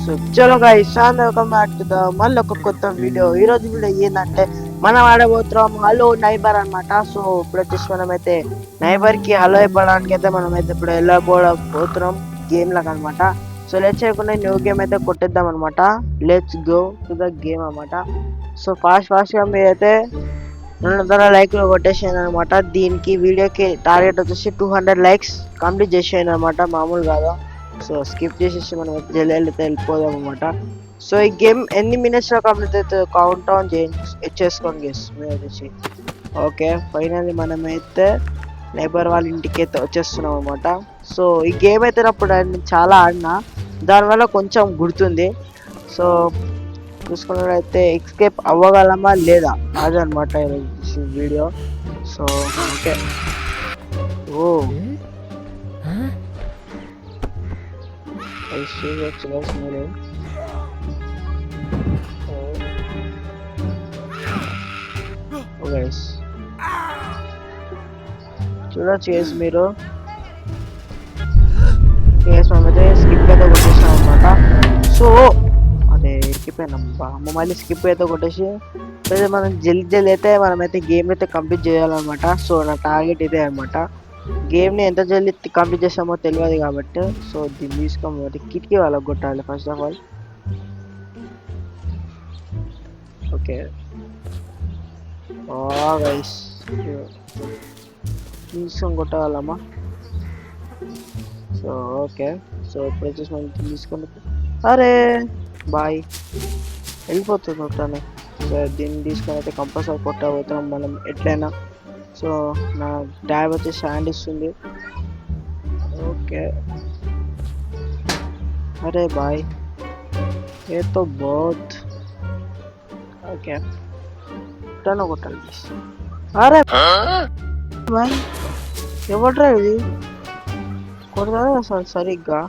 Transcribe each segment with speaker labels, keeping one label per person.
Speaker 1: So చలో guys welcome back to the మళ్ళీ ఒక కొత్త వీడియో. ఈ రోజు వీడియో ఏంటంటే మనం ఆడబోతున్నాం హలో నైబర్ అనమాట. సో ఇప్పుడు వచ్చేసి మనమైతే నైబర్ కి హలో ఇవ్వడానికి అయితే మనమైతే ఇప్పుడు వెళ్ళబోతున్నాం గేమ్ లాగా అనమాట. సో లెట్ చేయకుండా న్యూ గేమ్ అయితే కొట్టేద్దాం అనమాట. Let's go to the game అనమాట. సో ఫాస్ట్ గా మీరైతే 200 లైక్లు కొట్టేసాను అనమాట. దీనికి వీడియోకి టార్గెట్ వచ్చేసి 200 లైక్స్ కంప్లీట్ చేసేయండి అనమాట, మామూలు కాదు. సో స్కిప్ చేసేసి మనం జల్లి వెళ్ళిపోదాం అనమాట. సో ఈ గేమ్ ఎన్ని మినిట్స్లో కంప్లీట్ అయితే కౌంట్ డౌన్ చేసుకోండి గేస్ మీరు వచ్చేసి. ఓకే ఫైనల్లీ మనమైతే నైబర్ వాళ్ళ ఇంటికి అయితే వచ్చేస్తున్నాం అనమాట. సో ఈ గేమ్ అయితే అప్పుడు నేను చాలా ఆడినా, దానివల్ల కొంచెం గుర్తుంది. సో చూసుకున్నట్లయితే ఎస్కేప్ అవ్వగలమా లేదా అదనమాట వీడియో. So okay. ఓ మీరు చూడొచ్చు గైస్ మీరు. మనమైతే స్కిప్ అయితే కొట్టేసాం అనమాట. సో అదే ఎక్కిపోయినాం మళ్ళీ స్కిప్ అయితే కొట్టేసి మనం జల్దీ అయితే మనమైతే గేమ్ అయితే కంప్లీట్ చేయాలన్నమాట. సో నా టార్గెట్ ఇదే అనమాట. గేమ్ని ఎంత జల్దీ కంప్లీట్ చేస్తామో తెలియదు కాబట్టి సో దీన్ని తీసుకోమని కిటికీ వాళ్ళకి కొట్టాలి first of all. Okay guys తీసుకొని కొట్టగలమా? So okay. సో ఇప్పుడు వచ్చేసి మనం తీసుకొని అరే బాయ్ వెళ్ళిపోతుంది కొట్టాను. సో దీన్ని తీసుకొని అయితే కంపల్సరీ కొట్టబోతున్నాం మనం ఎట్లయినా. సో నా డ్యాబ్ వచ్చి శాండ్ ఇస్తుంది. ఓకే అరే బాయ్ ఏ తో బోత్. ఓకే కొట్టాను కొట్టాలి. అరే బాయ్ ఎవడ్రా ఇది కొడతారా అసలు సరిగ్గా?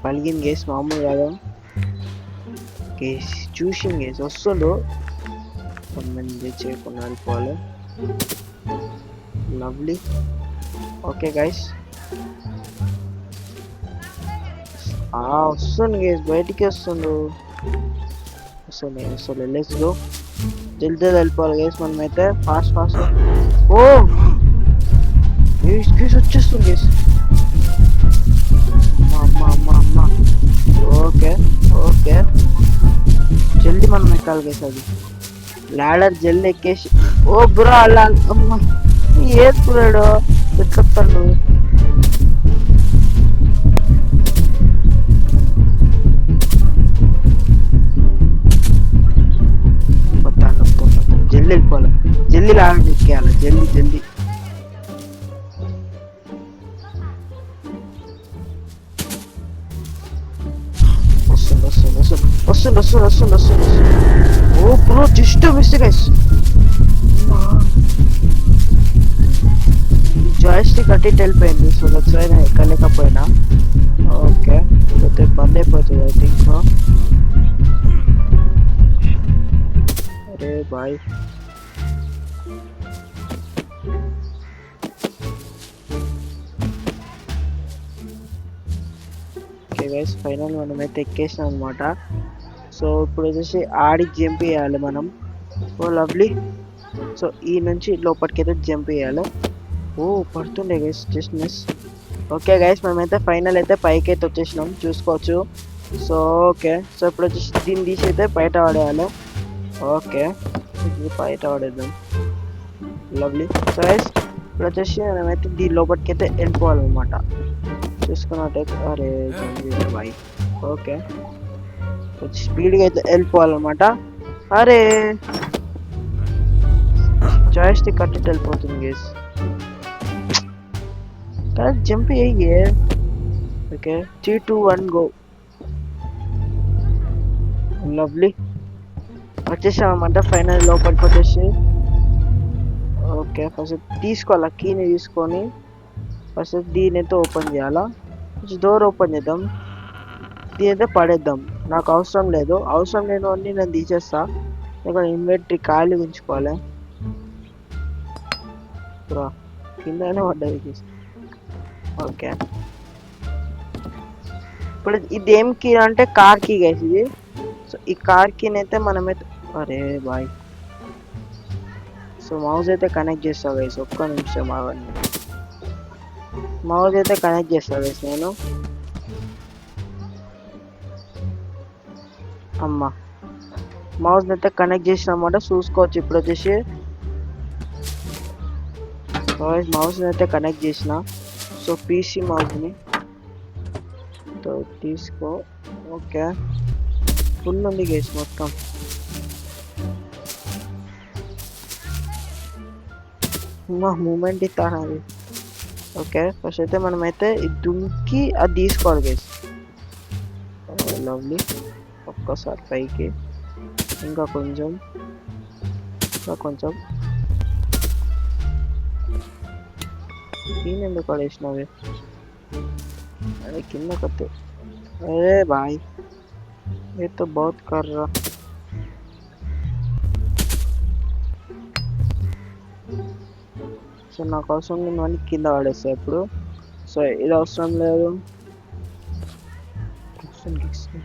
Speaker 1: పలిగిన గేస్ మామూలు కాదు. గేస్ చూసిన గేస్ వస్తుండు కొంతమంది చేయకుండా వెళ్ళిపోవాలి. లవ్లీ. ఓకే గైస్ వస్తుంది గేస్, బయటికి వస్తుండు. వస్తుంది లెట్స్ గో. జల్దీ వెళ్ళిపోవాలి గేస్ మనమైతే ఫాస్ట్. ఓ గేస్ వచ్చేస్తుంది గేస్. అమ్మ ఓకే జల్దీ మనం ఎక్కాలి గేస్. అది లాడర్ జల్దీ ఎక్కేసి ఓ బ్రో అలా అమ్మ ఏసుకున్నాడు ఎట్లొస్తాడు. జల్దీ వెళ్ళిపోవాలి, జల్దీ లాడర్ ఎక్కేయాలి, జల్దీ. వస్తుంది. Oh bro just miss guys. Joystick అట్టి వెళ్ళిపోయింది. సో దట్స్ వై నేను ఎక్కలేకపోయినా. ఓకే అయితే బంద్ అయిపోతుంది ఐ థింక్. అరే బాయ్ గైస్ ఫైనల్ మనమైతే ఎక్కేసాం అనమాట. సో ఇప్పుడు వచ్చేసి ఆడి జంప్ చేయాలి మనం. Oh lovely. సో ఈ నుంచి లోపలికి అయితే జంప్ చేయాలి. ఓ పడుతుండే guys just miss. Okay guys మనమైతే ఫైనల్ అయితే పైకి అయితే వచ్చేసినాం చూసుకోవచ్చు. సో ఓకే సో ఇప్పుడు వచ్చేసి దీన్ని తీసి అయితే బయట పడేయాలి. ఓకే బయట పడేద్దాం. లవ్లీ. సో గైస్ ఇప్పుడు వచ్చేసి మనమైతే దీని లోపలికి అయితే వెళ్ళిపోవాలన్నమాట. చూసుకున్నట్టయితే అరే బాయ్. ఓకే స్పీడ్గా అయితే వెళ్ళిపోవాలన్నమాట. అరే జాయిస్టిక్ కట్టి వెళ్ళిపోతుంది గేస్. కరెక్ట్ జంప్ అయ్యే. Okay 3 2 1 go. లవ్లీ వచ్చేసామన్నమాట ఫైనల్ లోపలికి వచ్చేసి. ఓకే ఫస్ట్ తీసుకోవాలా, కీని తీసుకొని ఫస్ట్ దీని అయితే ఓపెన్ చేయాలా. డోర్ ఓపెన్ చేద్దాం, దీని అయితే పడేద్దాం. నాకు అవసరం లేని అన్నీ నేను తీసేస్తా. ఇక్కడ ఇన్వెంటరీ ఖాళీ ఉంచుకోవాలి. కిందనే పడ్డది. ఓకే ఇప్పుడు ఇది ఏం కీ అంటే కార్ కీ గైస్ ఇది. సో ఈ కార్ కీని అయితే మనమైతే అరే బాయ్. సో మౌస్ అయితే కనెక్ట్ చేస్తా గైస్, ఒక్క నిమిషం ఆగండి. మౌస్ అయితే కనెక్ట్ చేస్తా గైస్ నేను. అమ్మా మౌస్ అయితే కనెక్ట్ చేసినమాట చూసుకోవచ్చు. ఇప్పుడు వచ్చేసి మౌస్ అయితే కనెక్ట్ చేసిన. సో పీసీ మౌస్ని తీసుకో. ఓకే ఫుల్ ఉంది గైస్ మొత్తం. మూమెంట్ ఇస్తాను అది. ఓకే ఫస్ట్ అయితే మనమైతే దుంకి అది తీసుకోవాలి గైస్. లవ్లీ. ఒక్కసారి పైకి ఇంకా కొంచెం దీని ఎందుకు పడేసినవి? అరే కింద కత్తి. अरे भाई ये तो बहुत कर रहा. సో నాకు అవసరం లేని కింద పడేస్తాయి ఇప్పుడు. సో ఇది అవసరం లేదు.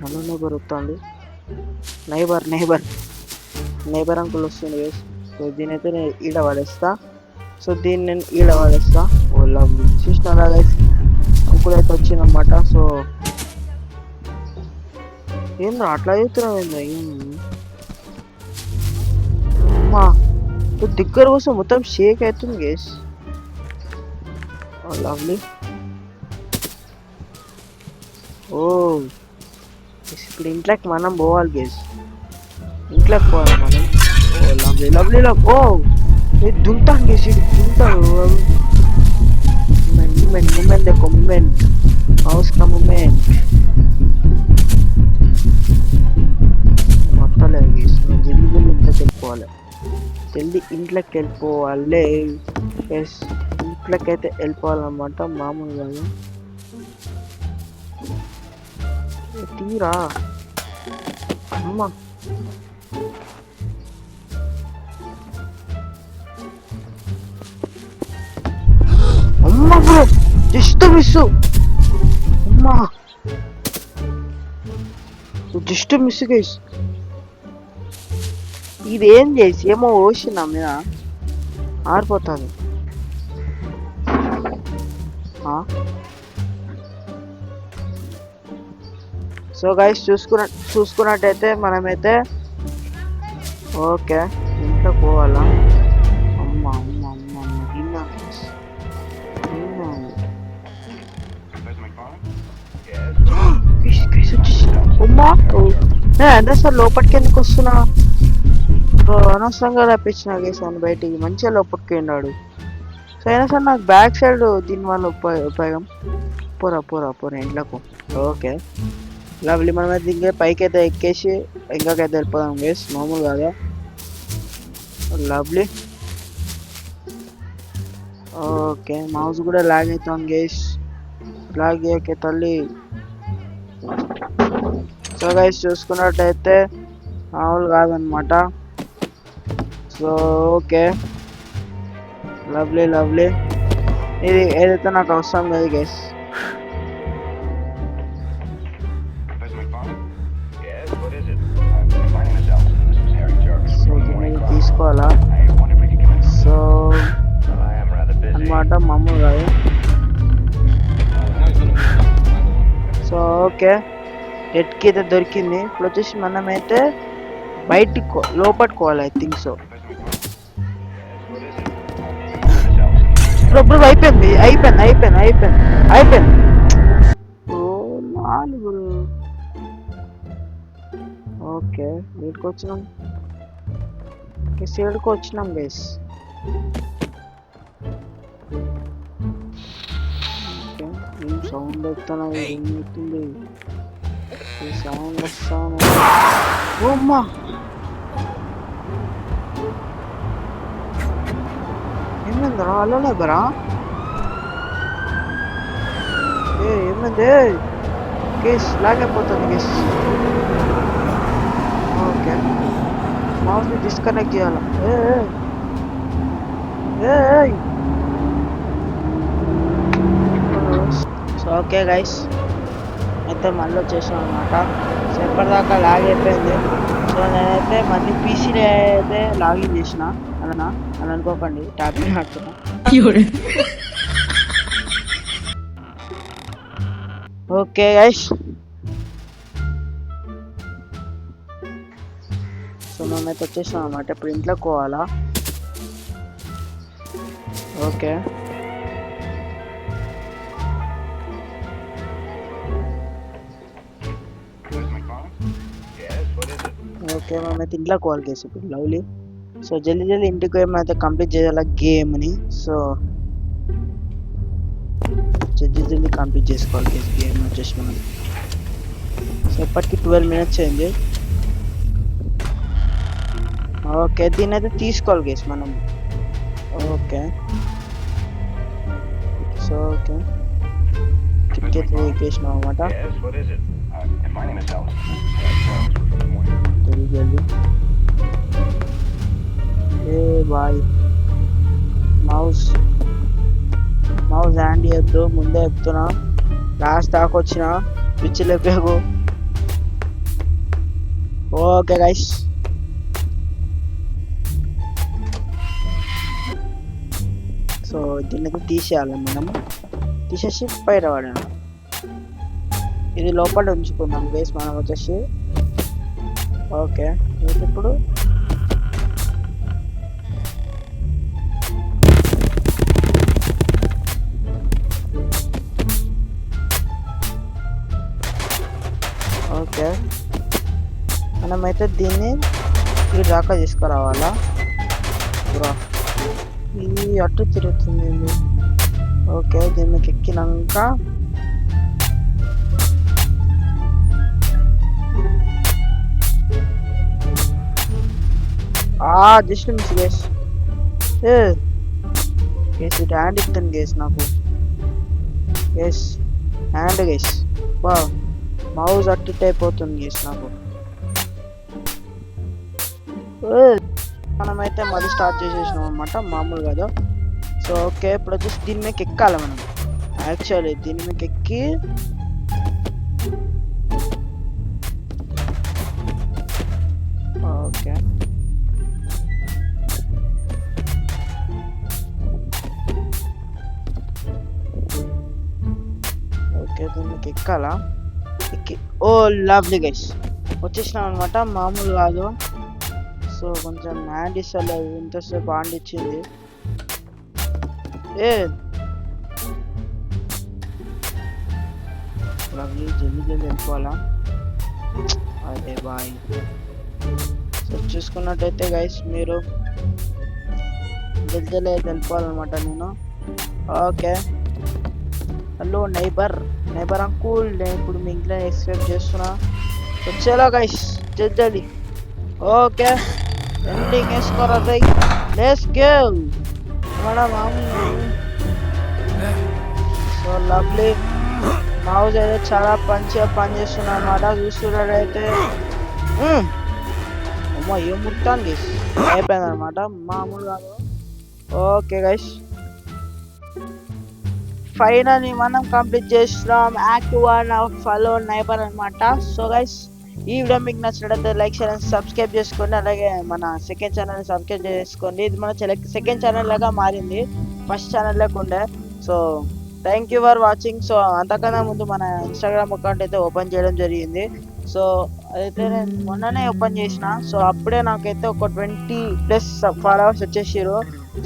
Speaker 1: అలానే దొరుకుతుంది. నైబర్ అంకుల్ వస్తుంది. సో దీని అయితే నేను ఈడ పడేస్తా. సో దీన్ని నేను ఈడ పడేస్తా. ఓ లవ్లీ చూసినారా గైస్, అంకుల్ అయితే వచ్చిందన్నమాట. సో ఏంద్రా అట్లా చెప్తున్నావు అమ్మా, దగ్గర కోసం మొత్తం షేక్ అవుతుంది గేస్. లవ్లీ. ఓ ఇప్పుడు ఇంట్లోకి మనం పోవాలి గేస్, ఇంట్లోకి పోవాలి మనం. Oh lovely lovely love. ఓ దుంతాను గేస్, ఇది దుంతాను. మూమెంట్ देखो మూమెంట్, हाउस का मूवमेंट మొత్తం లేదు గేస్. జల్దీ ఇంట్లోకి వెళ్ళిపోవాలి. ఎస్ ఇంట్లోకి అయితే వెళ్ళిపోవాలన్నమాట, మామూలుగా తీరా. అమ్మా అమ్మా బ్రో జస్ట్ మిస్. అమ్మా జస్ట్ మిస్ గైస్. ఇది ఏం చేసి ఏమో ఓషన్ నా మీద ఆరిపోతుంది. సో గైస్ చూసుకున్నట్టయితే మనమైతే ఓకే ఇంట్లో పోవాలా. అమ్మ అమ్మ అమ్మ అమ్మా అదే సార్ లోపలికి ఎందుకు వస్తున్నా? అనవసరంగా రప్పించిన గేసాను బయటికి, మంచిగా లోపలికి వెళ్ళాడు. సో అయినా సార్ నాకు బ్యాక్ సైడ్ దీనివల్ల ఉపయోగం. పోరా ఇంట్లోకి. Okay lovely. మనమైతే ఇంకా పైకి అయితే ఎక్కేసి ఇంకాకైతే వెళ్ళిపోదాం గేస్, మామూలు కాదా. లవ్లీ. ఓకే మౌస్ కూడా లాగ్ అవుతాం గేస్, లాగ్ చేయకే తల్లి. సో గైస్ చూసుకున్నట్టయితే మామూలు కాదనమాట. సో ఓకే లవ్లీ ఇది ఏదైతే నాకు అవసరం లేదు గైస్. సో దీన్ని తీసుకోవాలా. సో అన్నమాట మామూలు కాదు. సో ఓకే ఎట్కి అయితే దొరికింది. ఇప్పుడు వచ్చేసి మనమైతే బయటికి లోపట్టుకోవాలి. I think so. ఇప్పుడు అయిపోయింది. ఓ 4. ఓకే వీటికి వచ్చినాం, సైడ్కి వచ్చినాం గైస్. ఓకే ఏం సౌండ్ వస్తున్నా, ఏమవుతుంది సౌండ్ వస్తాను. ఓమ్మా ఏమైందిరా? అలా బరా ఏమైంది? కేస్ లాగైపోతుంది కేస్. ఓకే మౌస్ని డిస్కనెక్ట్ చేయాలి. సో ఓకే గైస్ అయితే మళ్ళీ వచ్చేసాం అనమాట. సో ఎప్పటిదాకా లాగ్ అయిపోయింది. సో నేనైతే మళ్ళీ పీసీలో అయితే లాగిన్ చేసిన అలా అని అనుకోకండి, ట్యాపింగ్ ఆడుతున్నా. ఓకే గైస్, సో మేమైతే వచ్చేసాం అనమాట. ఇప్పుడు ఇంట్లోకి పోవాలా. ఓకే ఓకే మేమైతే ఇంట్లోకి పోవాలి గేస్ ఇప్పుడు లవ్లీ. సో జల్దీ ఇంటికి ఏమైతే కంప్లీట్ చేయాలి గేమ్ని. సో జల్దీ కంప్లీట్ చేసుకోవాలి గేస్ గేమ్ వచ్చేసి మనం. సో ఇప్పటికి 12 minutes అయింది. ఓకే దీన్ని అయితే తీసుకోవాలి గేస్ మనం. ఓకే సో ఓకే టికెట్ ఎక్కేసినాం అనమాట. జల్దీ ఏ బాయ్ మౌస్ హ్యాండ్ ఇవ్వద్దు, ముందే చెప్తున్నా. లాస్ట్ దాకా వచ్చిన పిచ్చి లేపేకు. ఓకే గైస్, సో దీన్ని అయితే తీసేయాలి మనం. తీసేసి బయట పడాలి. ఇది లోపల ఉంచుకుందాం గైస్ మనం వచ్చేసి. ఓకే ఇప్పుడు ఓకే మనమైతే దీన్ని ఈ దాకా తీసుకురావాలా బ్రో. ఇది అటు తిరుగుతుంది. ఓకే దీనికి ఎక్కినాక జస్ట్ మిస్ గేస్. గేస్ ఇది హ్యాండ్ ఇస్తుంది గేస్ నాకు. గేస్ హ్యాండ్ గేస్ బా మౌజ్ అట్టు అయిపోతుంది గేస్ నాకు. మనమైతే మళ్ళీ స్టార్ట్ చేసేసినాం అనమాట మామూలు కదా. సో ఓకే ఇప్పుడు వచ్చేసి దీని మీకు ఎక్కాలి మనం. యాక్చువల్లీ దీని మీకు ఎక్కి ఓకే ఓకే దీనికి ఎక్కాలా. ఎక్కి ఓ లవ్లీ గైస్ వచ్చేసినాం అనమాట. మామూలు కాదు. సో కొంచెం హ్యాండ్ ఇస్తలేదు, ఇంతసేపు హ్యాండ్ ఇచ్చింది. ఏ లవ్లీ జల్దీ వెళ్ళిపోవాలా. అదే బాయ్. సో చూసుకున్నట్టయితే గైస్ మీరు జల్దీ వెళ్ళిపోవాలన్నమాట నేను. ఓకే హలో నైబర్ అంకుల్, నేను ఇప్పుడు మీ ఇంట్లో ఎక్స్పెక్ట్ చేస్తున్నా. వచ్చేలా గైస్ జల్దీ. ఓకే ఎండింగ్ వేసుకోరా let's go madam. So lovely mouse అయితే చాలా మంచిగా పనిచేస్తున్నా అనమాట. చూస్తున్నట్టయితే అమ్మా ఏం ముట్టాను గైస్ అయిపోయింది అనమాట మామూలు కాదు. ఓకే గైస్ ఫైనల్లీ మనం కంప్లీట్ చేస్తున్నాం యాక్ట్ 1 ఆఫ్ హలో నైబర్ అనమాట. సో గైస్ ఈ వీడియో మీకు నచ్చినట్లయితే లైక్ షేర్ అండ్ సబ్స్క్రైబ్ చేసుకోండి. అలాగే మన సెకండ్ ఛానల్ని సబ్స్క్రైబ్ చేసుకోండి. ఇది మన సెకండ్ ఛానల్ లాగా మారింది, ఫస్ట్ ఛానల్ లేకుండే. So thank you for watching. So అంతకన్నా ముందు మన ఇన్స్టాగ్రామ్ అకౌంట్ అయితే ఓపెన్ చేయడం జరిగింది. సో అయితే నేను మొన్ననే ఓపెన్ చేసిన. సో అప్పుడే నాకైతే ఒక 20+ ఫాలోవర్స్ వచ్చేసారు.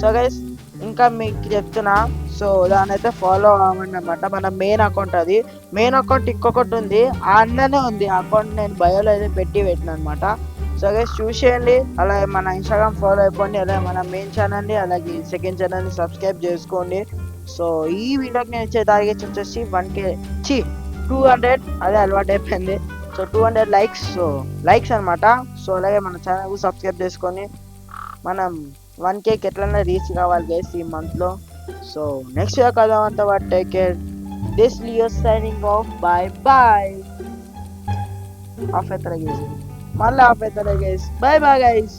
Speaker 1: సో గైస్ ఇంకా మీకు చెప్తున్నా, సో దాని అయితే ఫాలో అవ్వండి అనమాట. మన మెయిన్ అకౌంట్ అది. మెయిన్ అకౌంట్ ఇంకొకటి ఉంది, ఆ అన్ననే ఉంది ఆ అకౌంట్. నేను బయోలో అయితే పెట్టిన అనమాట. సో గైస్ చూసేయండి. అలాగే మన ఇన్స్టాగ్రామ్ ఫాలో అయిపోండి. అలాగే మన మెయిన్ ఛానల్ని అలాగే సెకండ్ ఛానల్ని సబ్స్క్రైబ్ చేసుకోండి. సో ఈ వీడియోకి నేను ఇచ్చే టార్గెట్ వచ్చేసి 1K 200 అదే అలవాటు అయిపోయింది. So 200 likes. సో లైక్స్ అనమాట. సో అలాగే మన ఛానల్ సబ్స్క్రైబ్ చేసుకొని మనం 1Kకి ఎట్లన్నా రీచ్ కావాలి గైస్ ఈ మంత్లో. సో నెక్స్ట్ వీడియో కదా అంతా but take care. This Leo signing off. Bye bye. Off అవుతారా గైస్, మళ్ళీ ఆఫ్ అవుతారా గైస్. Bye bye guys.